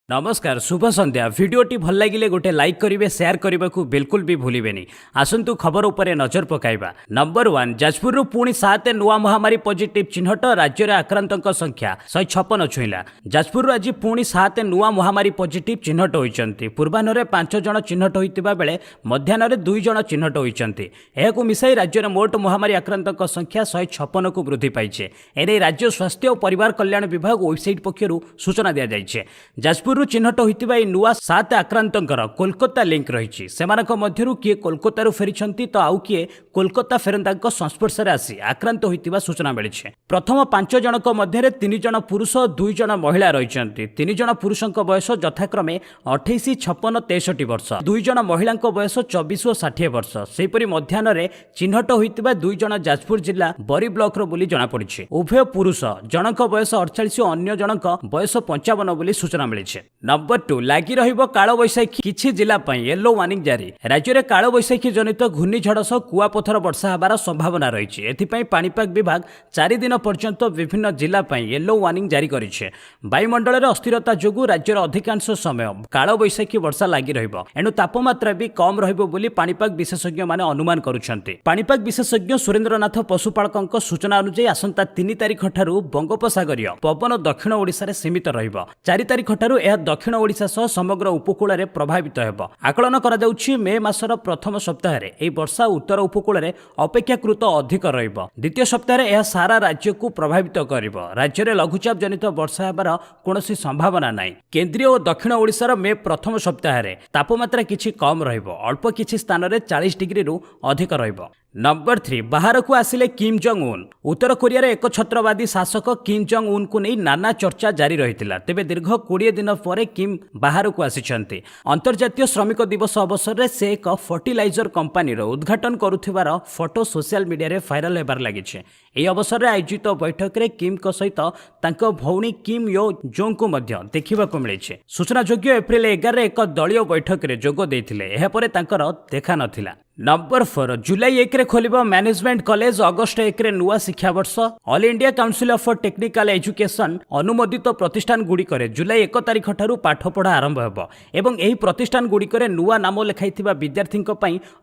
नमस्कार शुभ संध्या भिडियोटी भल लगे गोटे लाइक करेंगे शेयर करने को बिल्कुल भी भूलें आसतु खबर उपर नजर पकाइबा। नंबर 1 जाजपुर पुणी 7 नुआ महामारी पॉजिटिव चिन्हट राज्य में आक्रांतों संख्या 156 छुईला। जाजपुर आज पुणी 7 नुआ महामारी पॉजिटिव चिन्हट होती। पूर्वाह्न 5 जन चिन्हट होता बेले मध्याह्न 2 जन चिन्हट होती। यह मिसाई राज्य में मोट महामारी आक्रांतों संख्या 156 को वृद्धि पाई। एने राज्य स्वास्थ्य और परिवार कल्याण विभाग वेबसाइट पक्षर सूचना दी जाइए। जाजपुर चिन्हट होता नुआ 7 आक्रांतर कोलकाता लिंक रही। किए कोलकाता फेरी तो आउ किए कोलकाता फेरंता संस्पर्श में आसी आक्रांत होता सूचना मिली। प्रथम 5 जनक मध्य 3 जन पुरुष और 2 जन महिला रही। 3 जन पुरुषों बयस यथाक्रमे 28, 56, 63 वर्ष, 2 जन महिला बयस 24 और 60 वर्ष। सेहीपरि मध्याह्न चिन्हट होता 2 जन जाजपुर जिला बरी ब्लॉक बोली जनापड़ी। उभय पुरुष, जनक बयस 48 और अन्य जनक बयस 55 बोली सूचना मिली। नंबर 2 लगी कालबैशाखी किछि जिला येलो वार्निंग जारी। राज्य में कालबैशाखी जनित घूर्णिझड़ सह कुआपथर वर्षा हबार संभावना रही। एथिपाई पाणीपाग विभाग 4 दिन पर्यंत विभिन्न जिला येलो वार्निंग जारी करिछे। वायुमंडल में अस्थिरता जोगु राज्यर अधिकांश समय कालबैशाखी वर्षा लगी रहिबो। एणु तापमात्रा भी कम रहिबो बोली पाणीपाग विशेषज्ञ माने अनुमान करुछन्ते। पाणीपाग विशेषज्ञ सुरेंद्रनाथ पशुपालकଙ୍କ सूचना अनुसार आसंता 3 तारिख ठारू बंगोपसागरीय पवन दक्षिण ओडिशा रे सीमित रहिबो। 4 तारिख ठारू यह दक्षिण ओडिशा सह समग्र उपकूल में प्रभावित होब। आकलन करा जाउछि मे मासर प्रथम सप्ताह में यह वर्षा उत्तर उपकूल में अपेक्षाकृत अधिक रहिबो। द्वितीय सप्ताह में यह सारा राज्य को प्रभावित करिबो। राज्य में लघुचाप जनित वर्षा हेबार कोनोसी संभावना नाही। केंद्रीय और दक्षिण ओडिशार मे प्रथम सप्ताह में तापमात्रा किछि कम रहिबो। अल्प किछि स्थान में 40 डिग्री रु अधिक रहिबो। नंबर 3 बाहर को आसिले किम जोंग उन। उत्तर कोरिया रे एक छत्रवादी शासक किम जोंग उन को नहीं नाना चर्चा जारी रही। तेबे दीर्घ 20 दिन पर किम बाहर को आसिछन्ति। अंतर्जातीय श्रमिक दिवस अवसर में से एक फर्टिलाइजर कंपानी उद्घाटन करुथिबार फोटो सोशल मीडिया रे वायरल होबार लागिछे। एही अवसर में आयोजित बैठक में किम को सहित तांको भौणी किम यो जोंग को मध्य देखिबाको मिलिछे। सूचनायोग्य एप्रिल 11 एक दलीय बैठक में जोग देथिले। एहा परे तांकर देखा नथिला। नंबर 4 जुलाई 1 खोलिबा मैनेजमेंट कॉलेज। अगस्ट 1 नुआ शिक्षा वर्ष। All India council of technical education अनुमोदित प्रतिष्ठान गुड़िक जुलाई 1 तारिख ठारू पाठपढ़ा आरंभ होब एवं एही प्रतिष्ठान गुड़िक नुआ नाम लेखाइथिबा विद्यार्थी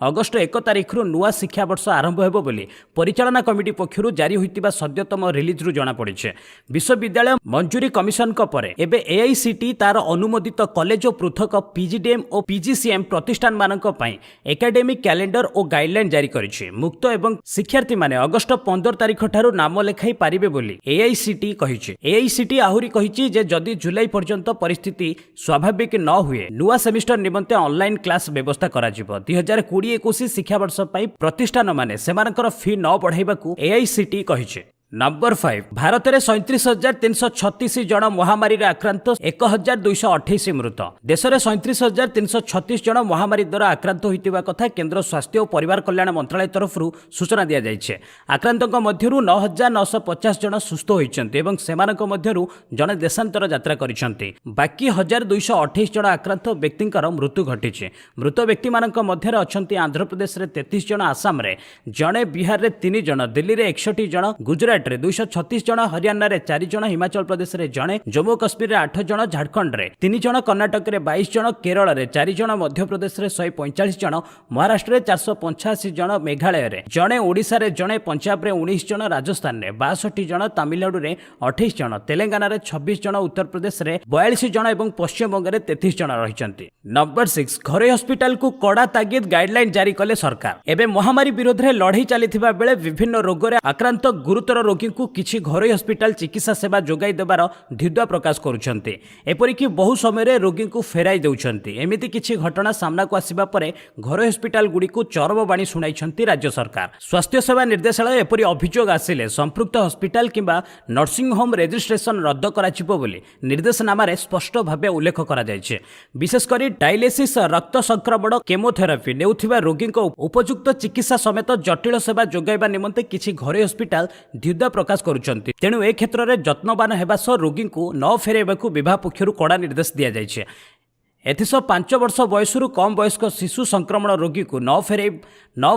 अगस्ट 1 तारिख नुआ शिक्षा वर्ष आरंभ होब बोली परिचालना कमिटी पक्षरु जारी होइतिबा सद्यतम रिलीज रु जना पड़िछे। विश्वविद्यालय मंजूरी कमिशन परे एबे एआईसीटी तार अनुमोदित कॉलेज और पृथक पीजीडीएम और पीजीसीएम प्रतिष्ठान मानक पई एकेडमिक कैलेंडर और गाइडलाइन जारी करिछि। मुक्त एवं शिक्षार्थी माने अगस्ट 15 तारिख ठारू नाम लेखाई पारिबे बोली एआईसीटी कहिछि। एआईसीटी आहुरी कहिछि जे जदि जुलाई पर्यंत परिस्थिति स्वाभाविक न हुए नुआ सेमिस्टर निमंते ऑनलाइन क्लास व्यवस्था करा जिवो। 2020-21 शिक्षा वर्ष पई प्रतिष्ठान माने सेमानकर फी न बढ़ाइबाकू एआईसीटी कहिछि। नंबर 5 भारत में 37,336 जन महामारी आक्रांत 1,228 मृत। देश में 37,336 जन महामारी द्वारा आक्रांत होइतिबा कथा केंद्र स्वास्थ्य और परिवार कल्याण मंत्रालय तरफ सूचना दी जाइए। आक्रांतों मध्यरु 9,950 जन सुस्थ होइछन्ति एवं सेमानक मध्यरु जने देशांतर यात्रा करिछन्ति। बाकी 1,228 जन आक्रांत व्यक्तिंकर मृत्यु घटिछि। मृत व्यक्ति मानक मध्यरे अछन्ति आंध्र प्रदेश रे 33 जन, आसाम रे जने, बिहार रे 3 जन, दिल्ली रे 61 जन, गुजरात 236 जन, हरियाणा रे 4 जन, हिमाचल प्रदेश रे जने, जम्मू कश्मीर रे 8 जन, झारखंड रे 3 जन, कर्नाटक रे 22 जन, केरल रे 4 जन, मध्य प्रदेश रे 145 जन, महाराष्ट्र रे 485 जन, मेघालय रे जने, ओडिशा रे जने, पंजाब रे 19 जन, राजस्थान रे 62 जन, तमिलनाडु रे 28 जन, तेलंगाना रे 26 जन, उत्तर प्रदेश रे 42 जन एवं पश्चिम बंग रे 33 जन रहिचंती। नंबर 6 घरे हॉस्पिटल को कड़ा तागिद गाइडलाइन जारी कले सरकार। एबे महामारी विरोध रे लड़ाई चलीथिबा बेले विभिन्न रोग रे आक्रांत गुरुतर रोगी को किछि घरोई हॉस्पिटल चिकित्सा सेवा जोगाई देबार धिद्वा प्रकाश करुछन्ते। एपरिकी बहु समय रोगी को फेराई देउछन्ते। एमिति किछि घटना सामना को आसिबा परे घरोई हॉस्पिटल गुडी को चरम बाणी सुनाइछन्ती राज्य सरकार। स्वास्थ्य सेवा निर्देशालय एपरि अभियोग आसिले संपृक्त हॉस्पिटल किंबा नर्सिंग होम रेजिस्ट्रेशन रद्द कराजिबो बोली निर्देशनामा रे स्पष्ट भाबे उल्लेख करा जायछि। विशेष करी डायलिसिस, रक्त संक्रमण, केमोथेरापी नेउथिबा रोगी को उपयुक्त चिकित्सा समेत जटिल सेवा जोगाइबा निमंते किछि घरोई हॉस्पिटल धिद्वा प्रकाश करुछन्ति। तेणु ए क्षेत्र में जत्नवान हेबा सह रोगी को न फेराइबाकू विभाग पक्षरु कड़ा निर्देश दिया जाइछे। एथिसह 5 वर्ष बयसरू कम वयस्क शिशु संक्रमण रोगी को न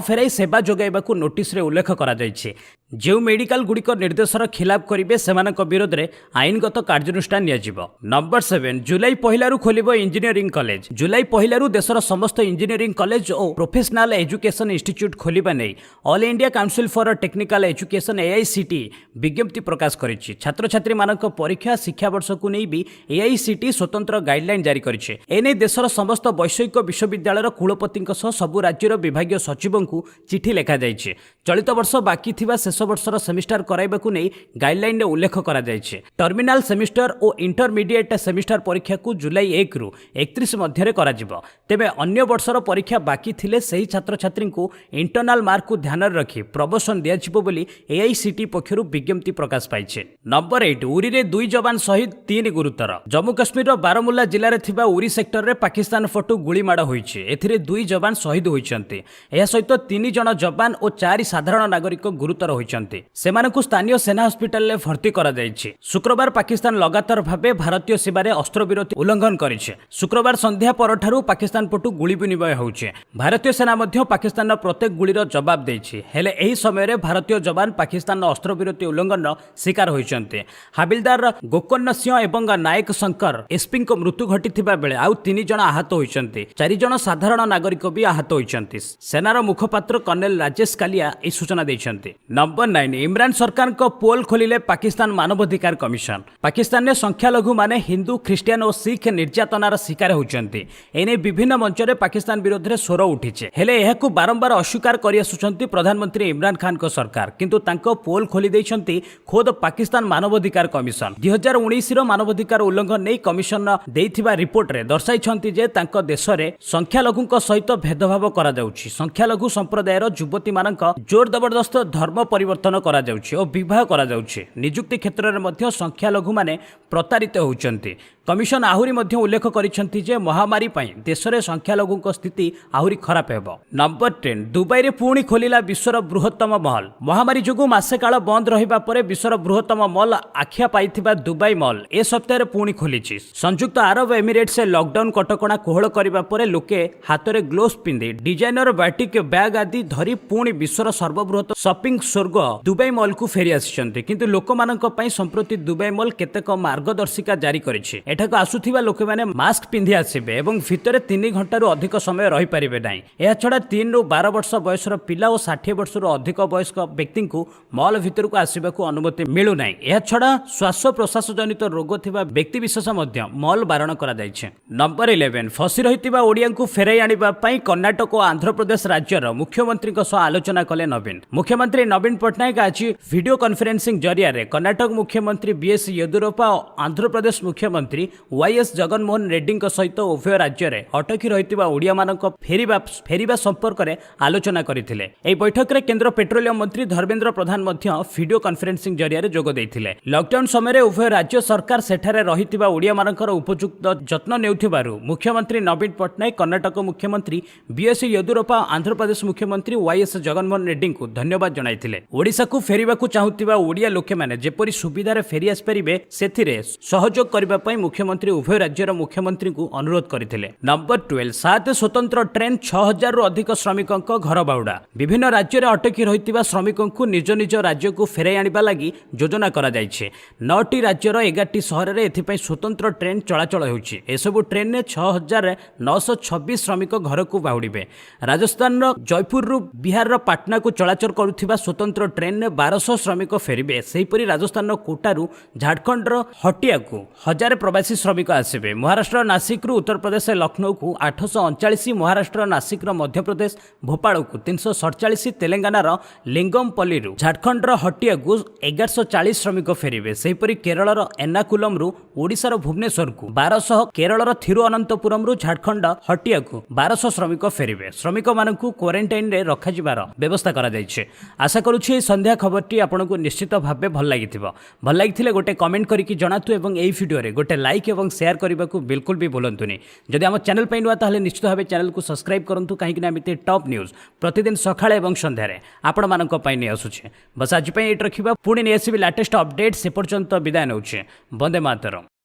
फेराई सेवा जोगाइबाकू नोटिस रे उल्लेख करा जाइछे। जो मेडिकल गुड़िक निर्देशर खिलाफ करेंगे से विरोध में आईनगत कार्यानुष्ठान नियाजिब। नंबर 7 जुलाई 1 खोल इंजीनियरिंग कॉलेज। जुलाई 1 देशर समस्त इंजीनियरिंग कॉलेज और प्रोफेशनल एजुकेशन इंस्टीट्यूट खोलिबा नहीं all India council for technical education AICTE विज्ञप्ति प्रकाश करिछि। छात्र छात्री मानक परीक्षा शिक्षा वर्ष को नहीं भी AICTE स्वतंत्र गाइडलाइन जारी करिछि। एने देशर समस्त वैषयिक विश्वविद्यालय कुलपति सबु राज्यर विभागीय सचिवों को चिठी लिखा जाइछि। चलित वर्ष बाकी थिबा शेष वर्षर सेमिस्टर कराइबाकू नहीं गाइडलाइन उल्लेख करा जाइछि। टर्मिनाल सेमिस्टर और इंटरमीडिएट सेमिस्टर परीक्षा को जुलाई 1 रु 31 मध्य कराजिबो। तेबे अन्य वर्षर परीक्षा बाकी थिले सही छात्र छात्री को इंटरनल मार्क को ध्यान रखी प्रमोशन दियाजिबो बोली AICTE पक्षरु विज्ञप्ति प्रकाश पाइछे। नंबर 8 उरी रे 2 जवान शहीद 3 गुरुतर। जम्मू काश्मीर बारामुल्ला जिले में थिबा उरी सेक्टर रे पाकिस्तान पटु गुलीमाड़ होइछे। एथिरे 2 जवान शहीद होइछन्ते। एहा सहित 3 जण जवान और 4 साधारण नागरिक गुरुतर होइछन्ते। सेमानकु स्थानीय सेना हॉस्पिटल में भर्ती करा जाइछे। शुक्रवार पाकिस्तान लगातार भावे भारतीय सीमारे अस्त्रविरति उल्लंघन करिछे। शुक्रवार संध्या परठारु पाकिस्तान पटु गुली विनिमय होउछे। भारतीय सेना मध्य पाकिस्तान प्रत्येक गुलीर जवाब देइछे। हेले एही समय रे भारतीय जवान पाकिस्तान अस्त्रविरति उल्लंघन शिकार होइछन्ते। हाबिलदार गोकर्ण सिंह एवं नायक शंकर एसपी को मृत्यु घटिथिबा बेले आउ 3 जण आहत होइछन्ते। 4 जण साधारण नागरिक भी आहत होइछन्ते। सेनार मुखपात्र कर्नेल राजेश कालिया ए सूचना दैछन्ते। नंबर 9 इमरान सरकार को पोल खोलिले पाकिस्तान मानवाधिकार कमिशन। पाकिस्तान में संख्यालघु माने हिंदू ख्रिस्टियान और सिख निर्यातनार शिकार होइछन्ते। एने विभिन्न मंच में पाकिस्तान विरोध में स्वर उठिछे। हेले एहाकु बारंबार अस्वीकार करि आसुछन्ति प्रधानमंत्री इमरान खान को सरकार, किंतु तांको पोल खोली दैछन्ति खोद पाकिस्तान मानवाधिकार कमिशन। 2019 रो मानवाधिकार उल्लंघन नहीं कमिशन देइथिबा रिपोर्ट रे दर्शाइछन्ति जे तांको देश रे संख्यालघुक सहित भेदभाव करा जाउछि। संख्यालघु संप्रदायर युवती मानक जोर जबरदस्त धर्म परिवर्तन करा जाउछि और विवाह करा जाउछि। नियुक्ति क्षेत्र में मध्य संख्यालघु माने प्रतारित होउछन्ति। कमिशन आहुरी मध्य उल्लेख करिछन्ति जे महामारी पई देश रे संख्यालघुक स्थिति आहुरी खराब हेबो। नंबर 10 दुबई रे पुणी खोलिला विश्वर बृहत्तम मॉल। महामारी जोगु मासे काल बंद रहिबा परे विश्वर बृहत्तम मॉल आख्या पाइथिबा दुबई मॉल ए सप्ताह पुणी खोलिछि। संयुक्त अरब एमिरेट्स लॉकडाउन कटकणा कोहल करबा परे लोके हाथ में ग्लोव्स पिंधि डिजाइनर बाटिक बैग आदि धरी पुणी विश्वर सर्वबृहत शॉपिंग स्वर्ग दुबई मॉल को फेरी आसिछन्ति। किंतु लोकमानक पई संप्रति दुबई मॉल केतेक मार्गदर्शिका जारी करिछि। एठाको आसुथिबा लोके माने मास्क पिंधि आसिबे एवं भितरे 3 घंटा रु अधिक समय रही पारिबे नाही। एहा छडा 3 रु 12 वर्ष बयसर पिला और 60 वर्ष रु अधिक वयस्क व्यक्ति को मॉल भितर को आसिबाकू अनुमति मिलु नाही। एहा छडा श्वास प्रश्वास जनित रोग थिबा व्यक्ति विशेष मध्य मॉल बारण करा जायछि। नंबर 11 फसी रहितिबा ओडिया को फेराई आनिबा पई कर्नाटक और आंध्र प्रदेश राज्यर मुख्यमंत्री सह आलोचना कले नवीन। मुख्यमंत्री नवीन पट्टनायक आज वीडियो कॉन्फ्रेंसिंग जरिया रे कर्नाटक मुख्यमंत्री BS येदियुरप्पा और आंध्र प्रदेश मुख्यमंत्री YS जगनमोहन रेड्डी सहित उभय राज्य में अटकी रही ओडिया मानक फेरिबा संपर्क में आलोचना करथिले। एही बैठक में केंद्र पेट्रोलियम मंत्री धर्मेंद्र प्रधान मध्य वीडियो कॉन्फ्रेंसिंग जरिया रे जोग दैथिले। लॉकडाउन समय उभय राज्य सरकार सेठारे रहितिबा ओडिया मानकर उपयुक्त जत्न नेउथिबारु मुख्यमंत्री नवीन पट्टनायक कर्नाटक मुख्यमंत्री BS येदियुरप्पा आंध्र प्रदेश मुख्यमंत्री YS जगनमोहन रेड्डी को धन्यवाद जणाइथिले। ओडिशा को फेरिबाकू चाहुतिबा ओडिया लोके माने जेपरि सुविधारे फेरी आस परिबे सेथिरे सहयोग करिबा पई मुख्यमंत्री उभय राज्यर मुख्यमंत्री को अनुरोध करथिले। नंबर 12 7 स्वतंत्र ट्रेन 6000 रु अधिक श्रमिकों घर बाहुड़ा। विभिन्न राज्य में अटकी रही श्रमिकों को निज निज राज्य को फेराई आनिबा लागि योजना करा जायछे। 9टी राज्यर 11टी सहर में एथिपई स्वतंत्र ट्रेन चलाचल होउछि। एसबु ट्रेन में 6926 श्रमिक घर को बाहुड़े। राजस्थान जयपुर रु बिहार पाटना को चलाचल करुथिबा स्वतंत्र ट्रेन में 1200 श्रमिक फेरिबे। सेहीपरि राजस्थान कोटारू झारखंड हटिया को 1000 प्रवासी श्रमिक आसबे। महाराष्ट्र नासिक रु उत्तर प्रदेश लखनऊ को 839, महाराष्ट्र नासिक मध्य प्रदेश भोपाल को 347, तेलंगानार लिंगमपल्ली झारखंड हटिया को 1140 श्रमिक फेरिबे। सेहीपरि केरलर एर्नाकुलम रु ओडिशार भुवनेश्वर को 1200, केरलर थिरुअनंतपुरम रु झारखंड हटिया को 1200 श्रमिक फेरिबे। श्रमिक मानकु क्वारंटाइन रे रखा जिबार व्यवस्था करा जायछे। आशा करूछि संध्या खबरटी आपनको निश्चित भाबे भल लागिथिबो। भल लागिथिले गोटे कमेंट करिकि जणातु एवं एई वीडियो रे गोटे लाइक एवं शेयर करने को बिल्कुल भी भूलंतुनि। जदि आम चैनल पे नुआ ताहले निश्चित भाव चैनल को सब्सक्राइब करंतु कहीं एमती टॉप न्यूज प्रतिदिन सकाळे एवं संध्यारे आपण मानक पई नै आसुछे। बस आज पई एट रखिबा पुणी नै आसीबी लेटेस्ट अपडेट। से पर्यंत विदाय नउछे। वंदे मातरम।